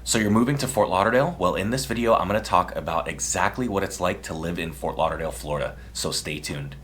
So you're moving to Fort Lauderdale? Well, in this video, I'm going to talk about exactly what it's like to live in Fort Lauderdale, Florida. So stay tuned.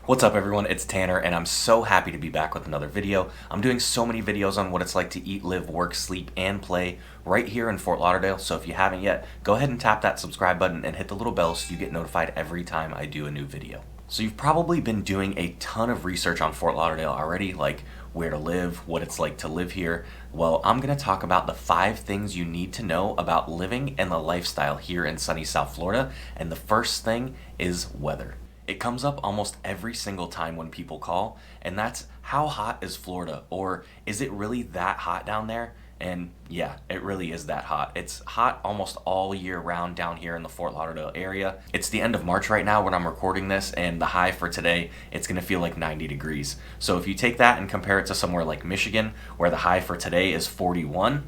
What's up everyone, it's Tanner and I'm so happy to be back with another video. I'm doing so many videos on what it's like to eat, live, work, sleep, and play right here in Fort Lauderdale. So if you haven't yet, go ahead and tap that subscribe button and hit the little bell so you get notified every time I do a new video. So you've probably been doing a ton of research on Fort Lauderdale already, like where to live, what it's like to live here. Well, I'm going to talk about the 5 things you need to know about living and the lifestyle here in sunny South Florida. And the first thing is weather. It comes up almost every single time when people call, and that's how hot is Florida, or is it really that hot down there? And yeah, it really is that hot. It's hot almost all year round down here in the Fort Lauderdale area. It's the end of March right now when I'm recording this, and the high for today, it's gonna feel like 90 degrees. So if you take that and compare it to somewhere like Michigan, where the high for today is 41,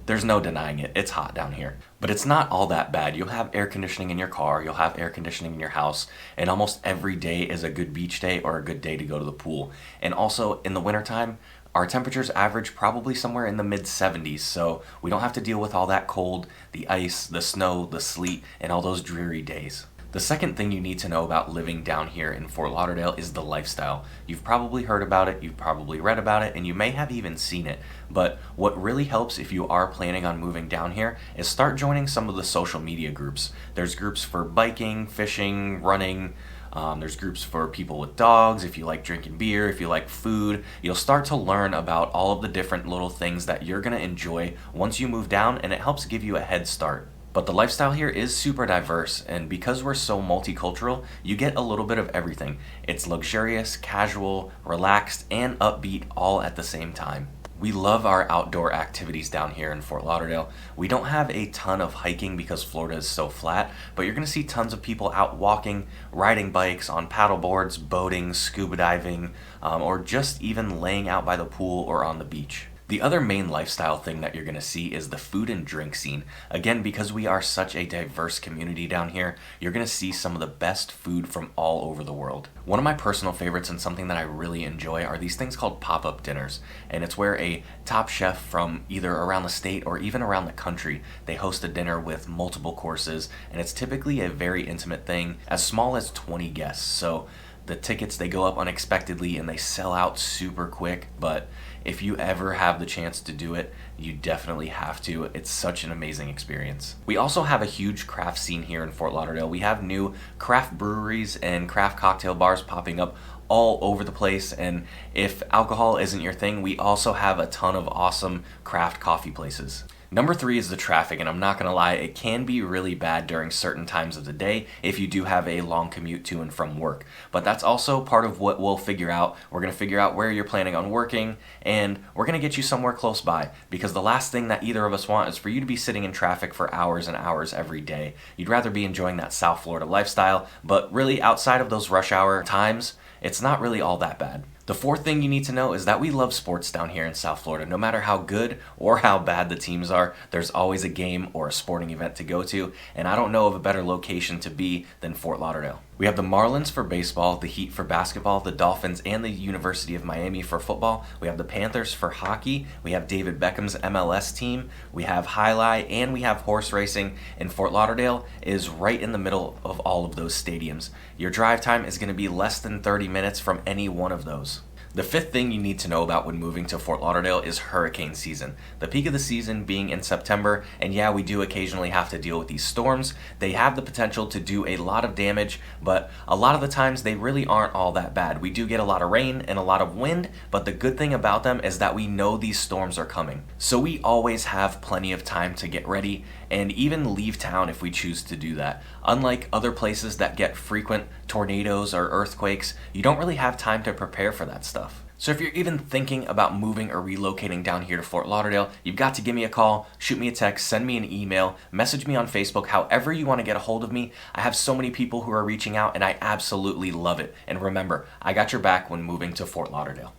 there's no denying it. It's hot down here. But it's not all that bad. You'll have air conditioning in your car, you'll have air conditioning in your house, and almost every day is a good beach day or a good day to go to the pool. And also in the wintertime, our temperatures average probably somewhere in the mid 70s, so we don't have to deal with all that cold, the ice, the snow, the sleet, and all those dreary days. The second thing you need to know about living down here in Fort Lauderdale is the lifestyle. You've probably heard about it, you've probably read about it, and you may have even seen it. But what really helps if you are planning on moving down here is start joining some of the social media groups. There's groups for biking, fishing, running. There's groups for people with dogs, if you like drinking beer, if you like food. You'll start to learn about all of the different little things that you're going to enjoy once you move down, and it helps give you a head start. But the lifestyle here is super diverse, and because we're so multicultural, you get a little bit of everything. It's luxurious, casual, relaxed, and upbeat all at the same time. We love our outdoor activities down here in Fort Lauderdale. We don't have a ton of hiking because Florida is so flat, but you're going to see tons of people out walking, riding bikes, on paddle boards, boating, scuba diving, or just even laying out by the pool or on the beach. The other main lifestyle thing that you're going to see is the food and drink scene. Again, because we are such a diverse community down here, you're going to see some of the best food from all over the world. One of my personal favorites and something that I really enjoy are these things called pop-up dinners. And it's where a top chef from either around the state or even around the country, they host a dinner with multiple courses, and it's typically a very intimate thing, as small as 20 guests. So the tickets, they go up unexpectedly and they sell out super quick, but if you ever have the chance to do it, you definitely have to. It's such an amazing experience. We also have a huge craft scene here in Fort Lauderdale. We have new craft breweries and craft cocktail bars popping up all over the place, and if alcohol isn't your thing, we also have a ton of awesome craft coffee places. Number 3 is the traffic, and I'm not gonna lie, it can be really bad during certain times of the day if you do have a long commute to and from work. But that's also part of what we'll figure out. We're gonna figure out where you're planning on working, and we're gonna get you somewhere close by, because the last thing that either of us want is for you to be sitting in traffic for hours and hours every day. You'd rather be enjoying that South Florida lifestyle, but really outside of those rush hour times, it's not really all that bad. The fourth thing you need to know is that we love sports down here in South Florida. No matter how good or how bad the teams are, there's always a game or a sporting event to go to, and I don't know of a better location to be than Fort Lauderdale. We have the Marlins for baseball, the Heat for basketball, the Dolphins and the University of Miami for football. We have the Panthers for hockey. We have David Beckham's MLS team. We have highlight, and we have horse racing. And Fort Lauderdale is right in the middle of all of those stadiums. Your drive time is going to be less than 30 minutes from any one of those. The fifth thing you need to know about when moving to Fort Lauderdale is hurricane season. The peak of the season being in September, and yeah, we do occasionally have to deal with these storms. They have the potential to do a lot of damage, but a lot of the times they really aren't all that bad. We do get a lot of rain and a lot of wind, but the good thing about them is that we know these storms are coming. So we always have plenty of time to get ready and even leave town if we choose to do that. Unlike other places that get frequent tornadoes or earthquakes, you don't really have time to prepare for that stuff. So if you're even thinking about moving or relocating down here to Fort Lauderdale, you've got to give me a call, shoot me a text, send me an email, message me on Facebook, however you want to get a hold of me. I have so many people who are reaching out and I absolutely love it. And remember, I got your back when moving to Fort Lauderdale.